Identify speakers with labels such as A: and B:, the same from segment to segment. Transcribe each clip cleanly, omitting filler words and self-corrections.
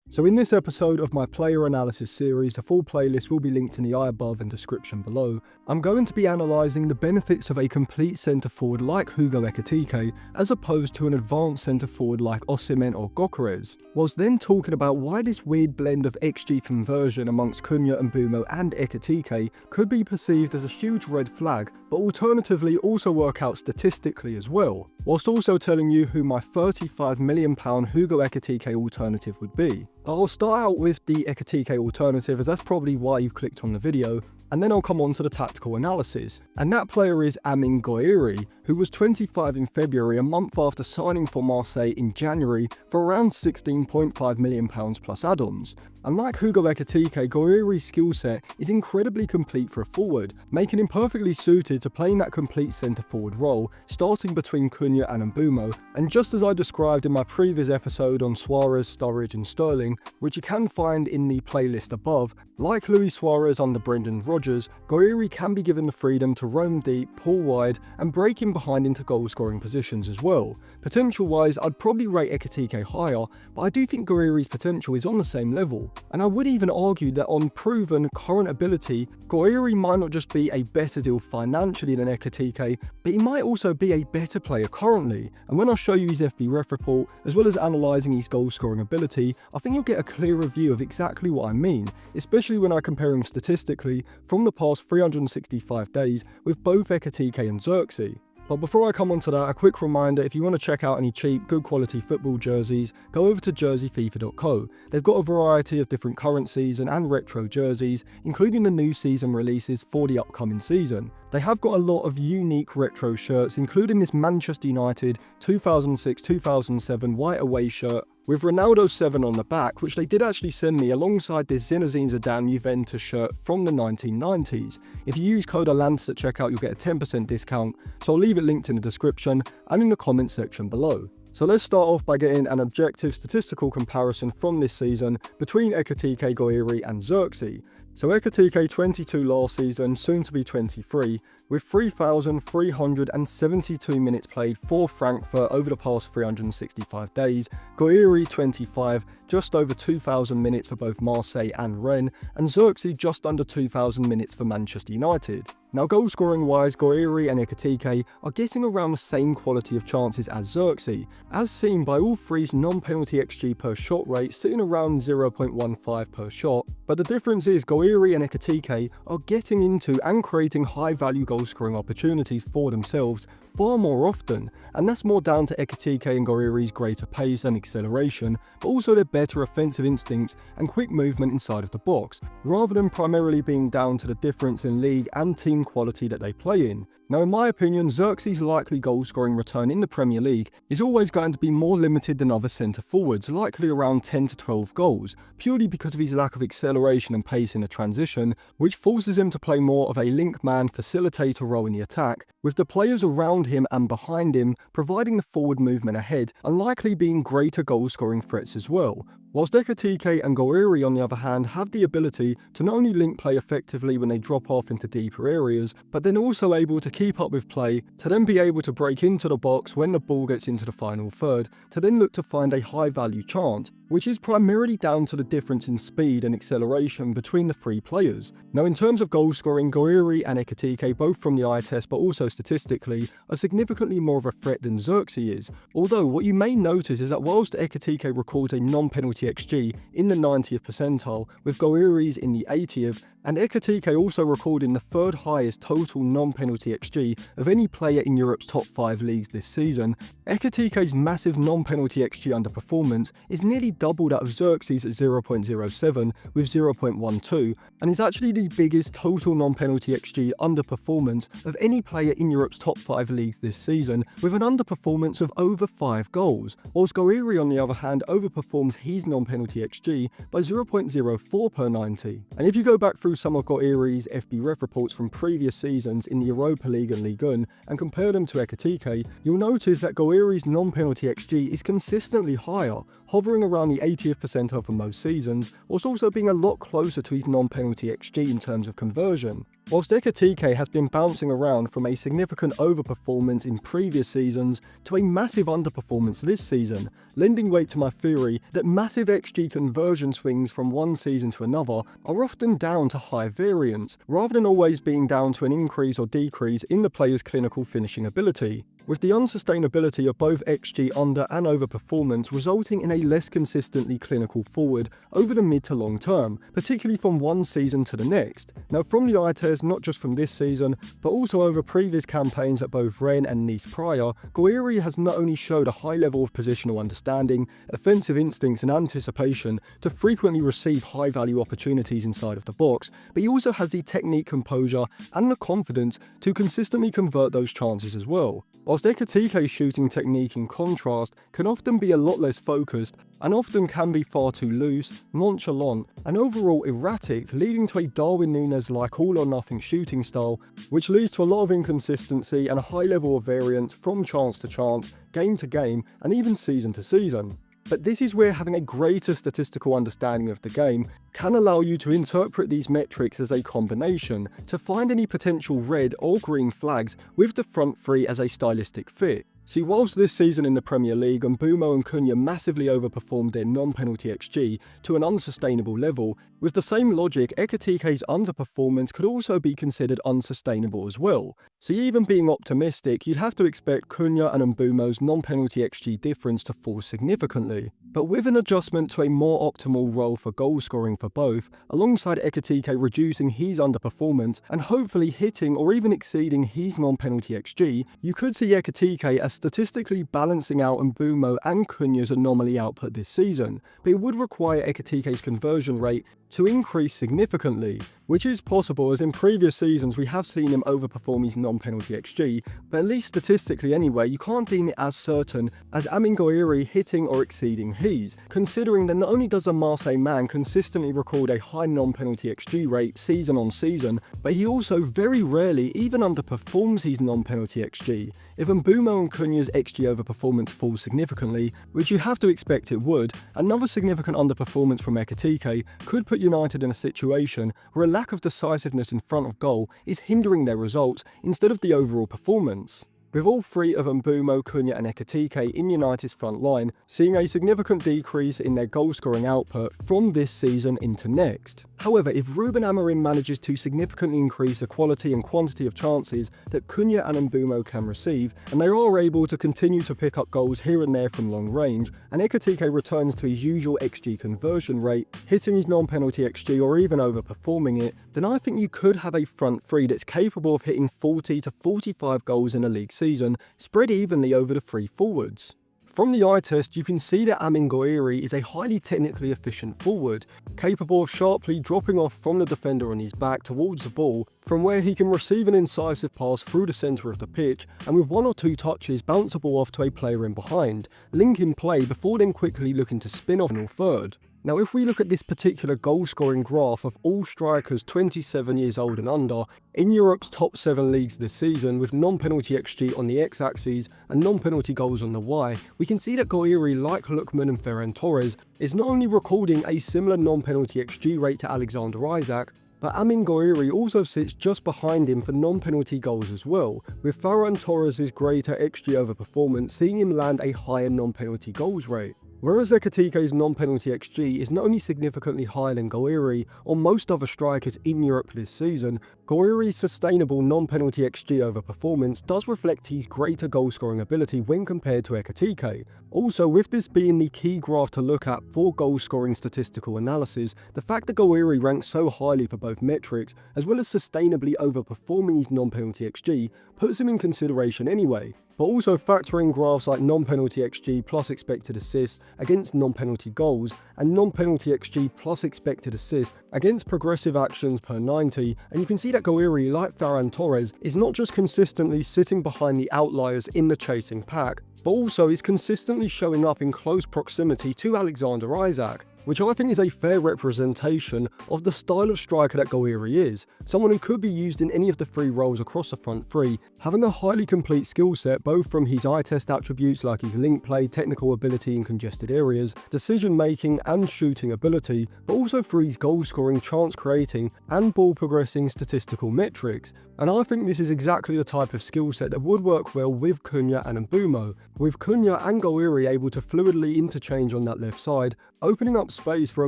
A: So in this episode of my player analysis series, the full playlist will be linked in the eye above and description below, I'm going to be analysing the benefits of a complete centre forward like Hugo Ekitike as opposed to an advanced centre forward like Osimhen or Gyökeres, whilst then talking about why this weird blend of XG conversion amongst Cunha, Mbeumo and Ekitike could be perceived as a huge red flag, but alternatively also work out statistically as well, whilst also telling you who my £35 million Hugo Ekitike alternative would be. I'll start out with the Ekitike alternative as that's probably why you've clicked on the video, and then I'll come on to the tactical analysis. And that player is Amine Gouiri, who was 25 in February, a month after signing for Marseille in January for around £16.5 million plus add-ons. Unlike Hugo Ekitike, Gouiri's skill set is incredibly complete for a forward, making him perfectly suited to playing that complete centre-forward role, starting between Cunha and Mbeumo. And just as I described in my previous episode on Suarez, Sturridge and Sterling, which you can find in the playlist above, like Luis Suarez under Brendan Rodgers, Gouiri can be given the freedom to roam deep, pull wide, and break in behind into goal-scoring positions as well. Potential-wise, I'd probably rate Ekitike higher, but I do think Gouiri's potential is on the same level. And I would even argue that on proven current ability, Gouiri might not just be a better deal financially than Ekitike, but he might also be a better player currently. And when I show you his FB ref report, as well as analysing his goal-scoring ability, I think you'll get a clearer view of exactly what I mean, especially when I compare him statistically from the past 365 days with both Ekitike and Xerxes. But before I come on to that, a quick reminder, if you want to check out any cheap, good quality football jerseys, go over to jerseyfifa.co. They've got a variety of different current season and retro jerseys, including the new season releases for the upcoming season. They have got a lot of unique retro shirts, including this Manchester United 2006-2007 white away shirt with Ronaldo 7 on the back, which they did actually send me alongside this Zinedine Zidane Juventus shirt from the 1990s. If you use code ALANTIS at checkout, you'll get a 10% discount, so I'll leave it linked in the description and in the comment section below. So let's start off by getting an objective statistical comparison from this season between Ekitike, Gouiri and Xerxes. So Ekitike 22 last season, soon to be 23, with 3,372 minutes played for Frankfurt over the past 365 days, Gouiri 25, just over 2,000 minutes for both Marseille and Rennes, and Xerxes just under 2,000 minutes for Manchester United. Now goal scoring wise, Gouiri and Ekitike are getting around the same quality of chances as Xerxes, as seen by all three's non-penalty XG per shot rate sitting around 0.15 per shot, but the difference is Gouiri and Ekitike are getting into and creating high value goal scoring opportunities for themselves far more often, and that's more down to Ekitike and Gouiri's greater pace and acceleration, but also their better offensive instincts and quick movement inside of the box, rather than primarily being down to the difference in league and team quality that they play in. Now in my opinion, Xerxes' likely goal scoring return in the Premier League is always going to be more limited than other centre forwards, likely around 10 to 12 goals, purely because of his lack of acceleration and pace in the transition, which forces him to play more of a link man facilitator role in the attack, with the players around him and behind him providing the forward movement ahead and likely being greater goal scoring threats as well. Whilst Ekitike and Gouiri on the other hand have the ability to not only link play effectively when they drop off into deeper areas, but then also able to keep up with play, to then be able to break into the box when the ball gets into the final third, to then look to find a high value chance, which is primarily down to the difference in speed and acceleration between the three players. Now in terms of goal scoring, Gouiri and Ekitike, both from the eye test but also statistically, are significantly more of a threat than Xerxes is, although what you may notice is that whilst Ekitike records a non-penalty XG in the 90th percentile, with Gouiri's in the 80th, and Ekitike also recording the third highest total non-penalty XG of any player in Europe's top 5 leagues this season, Ekitike's massive non-penalty XG underperformance is nearly double that of Xerxes at 0.07 with 0.12, and is actually the biggest total non-penalty XG underperformance of any player in Europe's top 5 leagues this season, with an underperformance of over 5 goals, whilst Gouiri on the other hand overperforms his non-penalty XG by 0.04 per 90. And if you go back through some of Gouiri's FB ref reports from previous seasons in the Europa League and Ligue 1 and compare them to Ekitike, you'll notice that Gouiri's non-penalty XG is consistently higher, hovering around the 80th percentile for most seasons, whilst also being a lot closer to his non-penalty XG in terms of conversion. Whilst Ekitike has been bouncing around from a significant overperformance in previous seasons to a massive underperformance this season, lending weight to my theory that massive XG conversion swings from one season to another are often down to high variance, rather than always being down to an increase or decrease in the player's clinical finishing ability, with the unsustainability of both XG under and overperformance resulting in a less consistently clinical forward over the mid to long term, particularly from one season to the next. Now from the eye test, not just from this season, but also over previous campaigns at both Rennes and Nice prior, Guerri has not only showed a high level of positional understanding, offensive instincts and anticipation to frequently receive high value opportunities inside of the box, but he also has the technique, composure and the confidence to consistently convert those chances as well. Whilst Ekitike's shooting technique in contrast can often be a lot less focused and often can be far too loose, nonchalant and overall erratic, leading to a Darwin Núñez-like all-or-nothing shooting style, which leads to a lot of inconsistency and a high level of variance from chance to chance, game to game and even season to season. But this is where having a greater statistical understanding of the game can allow you to interpret these metrics as a combination to find any potential red or green flags with the front three as a stylistic fit. See, whilst this season in the Premier League, Mbeumo and Cunha massively overperformed their non-penalty XG to an unsustainable level, with the same logic, Ekitike's underperformance could also be considered unsustainable as well. So even being optimistic, you'd have to expect Cunha and Mbeumo's non-penalty XG difference to fall significantly. But with an adjustment to a more optimal role for goal scoring for both, alongside Ekitike reducing his underperformance and hopefully hitting or even exceeding his non-penalty XG, you could see Ekitike as statistically balancing out Mbeumo and Cunha's anomaly output this season, but it would require Ekitike's conversion rate to increase significantly, which is possible as in previous seasons we have seen him overperform his non-penalty XG, but at least statistically anyway, you can't deem it as certain as Amine Gouiri hitting or exceeding his, considering that not only does a Marseille man consistently record a high non-penalty XG rate season on season, but he also very rarely even underperforms his non-penalty XG. If Mbeumo and Cunha's XG overperformance falls significantly, which you have to expect it would, another significant underperformance from Ekitike could put United in a situation where a lack of decisiveness in front of goal is hindering their results instead of the overall performance. With all three of Mbeumo, Cunha and Ekitike in United's front line seeing a significant decrease in their goal-scoring output from this season into next. However, if Ruben Amorim manages to significantly increase the quality and quantity of chances that Cunha and Mbeumo can receive, and they are able to continue to pick up goals here and there from long range, and Ekitike returns to his usual XG conversion rate, hitting his non-penalty XG or even overperforming it, then I think you could have a front three that's capable of hitting 40 to 45 goals in a league season, spread evenly over the three forwards. From the eye test, you can see that Amine Gouiri is a highly technically efficient forward, capable of sharply dropping off from the defender on his back towards the ball, from where he can receive an incisive pass through the centre of the pitch, and with one or two touches bounce the ball off to a player in behind, link in play before then quickly looking to spin off in third. Now if we look at this particular goal scoring graph of all strikers 27 years old and under in Europe's top 7 leagues this season, with non-penalty XG on the x-axis and non-penalty goals on the y, we can see that Gouiri, like Lookman and Ferran Torres, is not only recording a similar non-penalty XG rate to Alexander Isak, but Amine Gouiri also sits just behind him for non-penalty goals as well, with Ferran Torres' greater XG overperformance seeing him land a higher non-penalty goals rate. Whereas Ekitike's non-penalty XG is not only significantly higher than Gouiri or most other strikers in Europe this season, Gouiri's sustainable non-penalty XG overperformance does reflect his greater goal-scoring ability when compared to Ekitike. Also, with this being the key graph to look at for goal-scoring statistical analysis, the fact that Gouiri ranks so highly for both metrics, as well as sustainably overperforming his non-penalty XG, puts him in consideration anyway. But also factoring graphs like non-penalty XG plus expected assists against non-penalty goals and non-penalty XG plus expected assists against progressive actions per 90, and you can see that Gouiri, like Ferran Torres, is not just consistently sitting behind the outliers in the chasing pack, but also is consistently showing up in close proximity to Alexander Isak. which I think is a fair representation of the style of striker that Gouiri is, someone who could be used in any of the three roles across the front three, having a highly complete skill set both from his eye test attributes like his link play, technical ability in congested areas, decision making and shooting ability, but also through his goal scoring, chance creating and ball progressing statistical metrics. And I think this is exactly the type of skill set that would work well with Cunha and Mbeumo, with Cunha and Gouiri able to fluidly interchange on that left side, opening up space for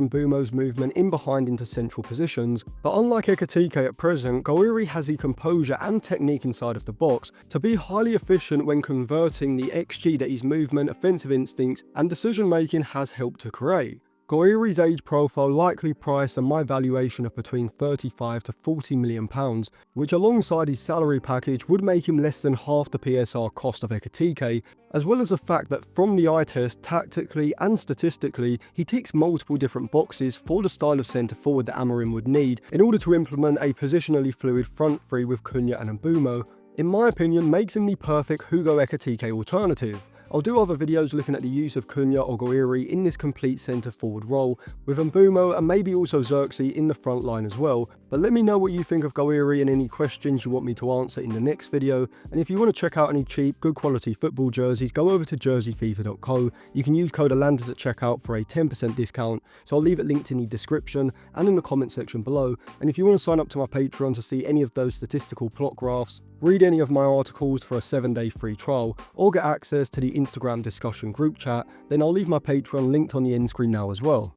A: Mbeumo's movement in behind into central positions. But unlike Ekitike at present, Gouiri has the composure and technique inside of the box to be highly efficient when converting the XG that his movement, offensive instincts and decision making has helped to create. Gouiri's age profile likely priced and my valuation of between 35 to 40 million pounds, which alongside his salary package would make him less than half the PSR cost of Ekitike, as well as the fact that from the eye test, tactically and statistically, he ticks multiple different boxes for the style of centre forward that Amorim would need in order to implement a positionally fluid front three with Cunha and Mbeumo. In my opinion, makes him the perfect Hugo Ekitike alternative. I'll do other videos looking at the use of Cunha or Gouiri in this complete centre forward role, with Mbeumo and maybe also Xerxes in the front line as well. But let me know what you think of Gouiri and any questions you want me to answer in the next video. And if you want to check out any cheap, good quality football jerseys, go over to jerseyfifa.co. You can use code ALANDERS at checkout for a 10% discount, so I'll leave it linked in the description and in the comment section below. And if you want to sign up to my Patreon to see any of those statistical plot graphs, read any of my articles for a 7-day free trial, or get access to the Instagram discussion group chat, then I'll leave my Patreon linked on the end screen now as well.